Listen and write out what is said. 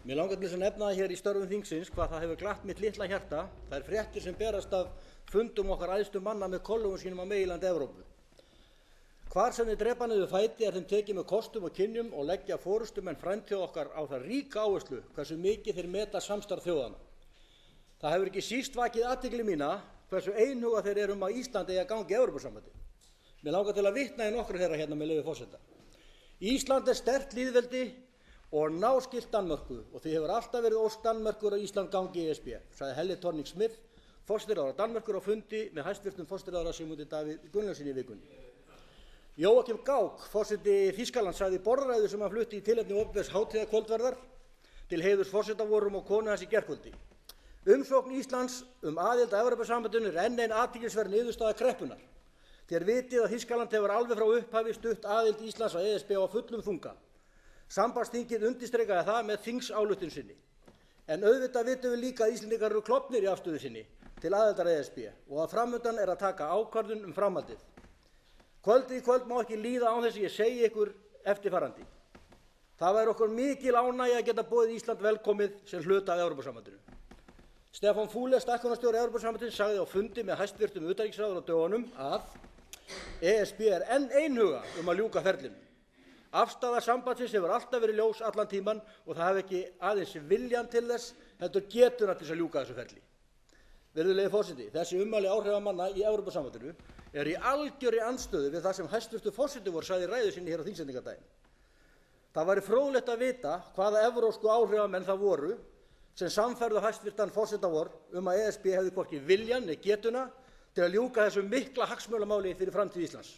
Mér langar til þess að nefna hér í störfum þingsins hvað það hefur glatt mitt litla hjarta. Það er fréttir sem berast af fundum okkar æðstu manna með kollégum sínum á meginlandi Evrópu. Hvar sem þeir drepa niður fæti er þeim tekið með kostum og kynjum og leggja forystumenn frændþjóða okkar á það ríka áherslu hversu mikið þeir meta samstarf þjóðanna. Það hefur ekki síst vakið athygli mína hversu einhuga þeir eru að Ísland eigi að ganga í Evrópusambandið. Mér langar til að vitna í nokkru þeirra hérna með leyfi forseta. Ísland er sterkt lýðveldi og náskylt Danmörku og því hefur alltaf verið ósk Danmerkur að Ísland gangi í ESB, sagði Helle Thorning-Schmidt, forsætisráðherra Danmerkur á fundi með hæstvirtum forsætisráðherra Sigmundi Davíð Gunnlaugssyni í vikunni. Joachim Gauck, forseti Þýskalands, sagði í borðræðu sem hann flutti í tilefni opinbers hátíðarkvöldverðar til heiðurs forsetavorum og konu hans í gærkvöldi. Umsókn Íslands aðild að Evrópusambandinu er enn ein athyglisverð niðurstaða kreppunnar. Þér vitið að Þýskaland hefur alveg frá upphafi stutt aðild Íslands að ESB á fullum þunga. Sambandsþingið undirstrikaði það með þingsályktun sinni. En auðvitað vitum við líka að Íslendingar eru klofnir í afstöðu sinni til aðildar ESB og að framundan er að taka ákvörðun framhaldið. Kvöldið í kvöld má ekki líða án þess að ég segi ykkur eftirfarandi. Það væri okkur mikil ánægja að geta boðið Ísland velkomið sem hluta af Evrópusambandinu. Stefán Füle, stækkunarstjóri Evrópusambandsins, sagði á fundi með hæstvirtum utanríkisráðherra á dögunum að ESB er enn einhuga að ljúka ferlinu. Afstaða sambandsins hefur alltaf verið ljós allan tíman og það hefur ekki aðeins viljan til þess, heldur getuna til þess að ljúka þessu ferli. Virðulegi forseti, þessi ummæli áhrifamanna í Evrópusambandinu er í algjörri andstöðu við það sem hæstvirtur forseti sagði í ræðu sinni hér á þingsetningardaginn. Það væri fróðlegt að vita hvaða evrópsku áhrifamenn það voru sem sannfærðu hæstvirtan forseta vor að ESB hefði hvorki viljan né getuna til að ljúka þessu mikla hagsmunamáli fyrir framtíð Íslands.